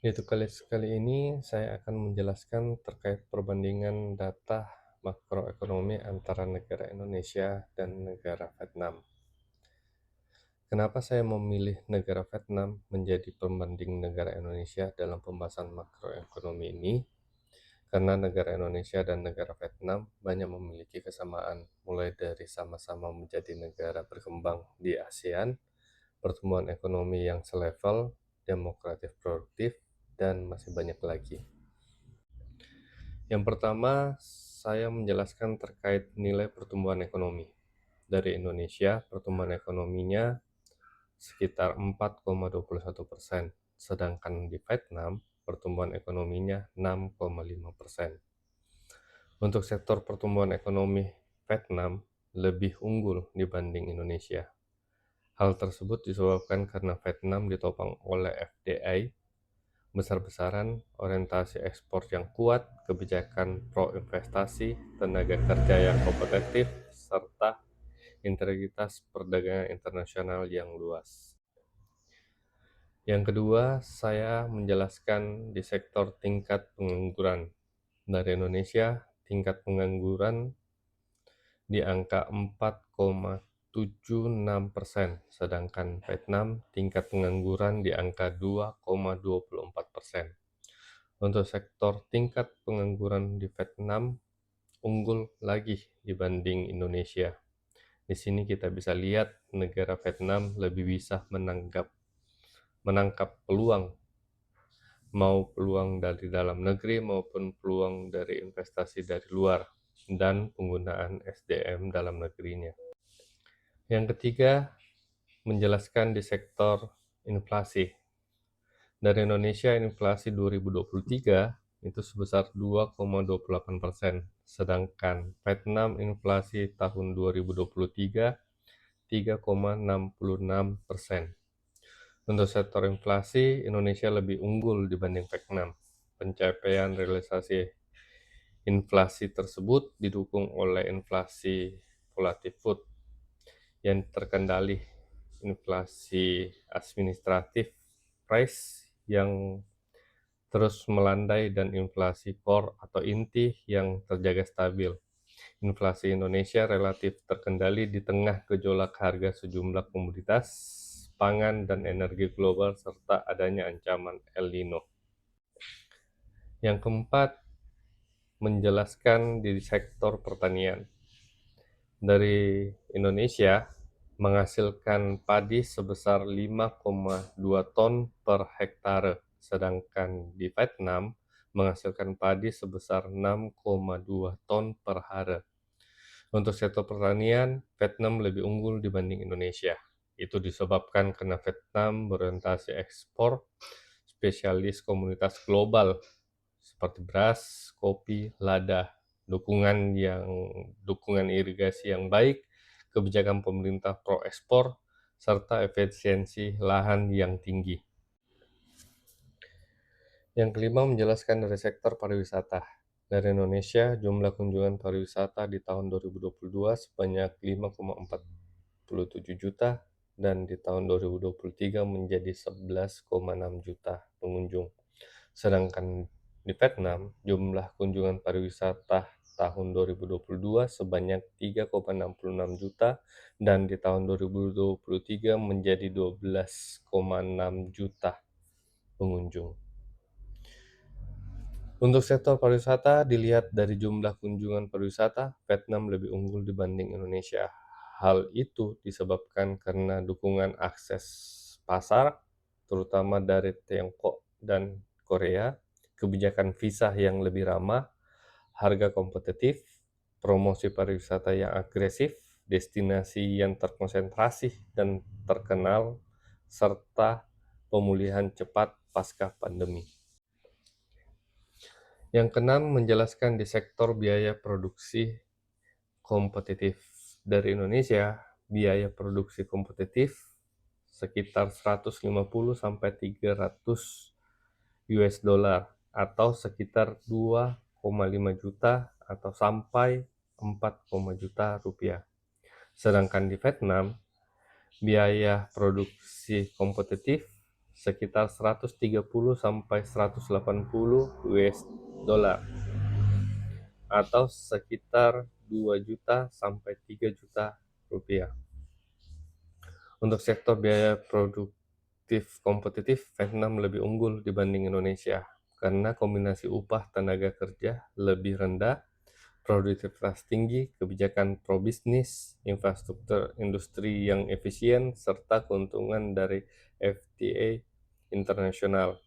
Di tutorial kali ini saya akan menjelaskan terkait perbandingan data makroekonomi antara negara Indonesia dan negara Vietnam. Kenapa saya memilih negara Vietnam menjadi pembanding negara Indonesia dalam pembahasan makroekonomi ini? Karena negara Indonesia dan negara Vietnam banyak memiliki kesamaan, mulai dari sama-sama menjadi negara berkembang di ASEAN, pertumbuhan ekonomi yang selevel, demokratis produktif, dan masih banyak lagi. Yang pertama, saya menjelaskan terkait nilai pertumbuhan ekonomi. Dari Indonesia, pertumbuhan ekonominya sekitar 4,21%, sedangkan di Vietnam, pertumbuhan ekonominya 6,5%. Untuk sektor pertumbuhan ekonomi, Vietnam lebih unggul dibanding Indonesia. Hal tersebut disebabkan karena Vietnam ditopang oleh FDI besar-besaran, orientasi ekspor yang kuat, kebijakan pro-investasi, tenaga kerja yang kompetitif, serta integritas perdagangan internasional yang luas. Yang kedua, saya menjelaskan di sektor tingkat pengangguran. Dari Indonesia, tingkat pengangguran di angka 4,76%, sedangkan Vietnam tingkat pengangguran di angka 2,24%. Untuk sektor tingkat pengangguran di Vietnam unggul lagi dibanding Indonesia. Di sini kita bisa lihat negara Vietnam lebih bisa menangkap peluang, mau peluang dari dalam negeri maupun peluang dari investasi dari luar dan penggunaan SDM dalam negerinya. Yang ketiga, menjelaskan di sektor inflasi. Dari Indonesia, inflasi 2023 itu sebesar 2,28%, sedangkan Vietnam inflasi tahun 2023 3,66%. Untuk sektor inflasi, Indonesia lebih unggul dibanding Vietnam. Pencapaian realisasi inflasi tersebut didukung oleh inflasi volatil food yang terkendali, inflasi administratif price yang terus melandai, dan inflasi core atau inti yang terjaga stabil. Inflasi Indonesia relatif terkendali di tengah gejolak harga sejumlah komoditas, pangan, dan energi global serta adanya ancaman El Nino. Yang keempat, menjelaskan di sektor pertanian. Dari Indonesia menghasilkan padi sebesar 5,2 ton per hektare, sedangkan di Vietnam menghasilkan padi sebesar 6,2 ton per hari. Untuk sektor pertanian, Vietnam lebih unggul dibanding Indonesia. Itu disebabkan karena Vietnam berorientasi ekspor, spesialis komunitas global seperti beras, kopi, lada, dukungan irigasi yang baik, kebijakan pemerintah pro ekspor, serta efisiensi lahan yang tinggi. Yang kelima, menjelaskan dari sektor pariwisata. Dari Indonesia, jumlah kunjungan pariwisata di tahun 2022 sebanyak 5,47 juta dan di tahun 2023 menjadi 11,6 juta pengunjung. Sedangkan di Vietnam, jumlah kunjungan pariwisata tahun 2022 sebanyak 3,66 juta dan di tahun 2023 menjadi 12,6 juta pengunjung. Untuk sektor pariwisata, dilihat dari jumlah kunjungan pariwisata, Vietnam lebih unggul dibanding Indonesia. Hal itu disebabkan karena dukungan akses pasar, terutama dari Tiongkok dan Korea, kebijakan visa yang lebih ramah, harga kompetitif, promosi pariwisata yang agresif, destinasi yang terkonsentrasi dan terkenal, serta pemulihan cepat pasca pandemi. Yang keenam, menjelaskan di sektor biaya produksi kompetitif. Dari Indonesia, biaya produksi kompetitif sekitar 150 sampai 300 US dollar atau sekitar 2,5 juta atau sampai 4, juta rupiah. Sedangkan di Vietnam, biaya produksi kompetitif sekitar 130 sampai 180 US dollar atau sekitar 2 juta sampai 3 juta rupiah. Untuk sektor biaya produktif kompetitif, Vietnam lebih unggul dibanding Indonesia karena kombinasi upah tenaga kerja lebih rendah, produktivitas tinggi, kebijakan pro-bisnis, infrastruktur industri yang efisien, serta keuntungan dari FTA internasional.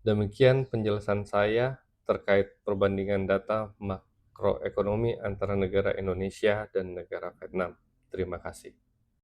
Demikian penjelasan saya terkait perbandingan data makroekonomi antara negara Indonesia dan negara Vietnam. Terima kasih.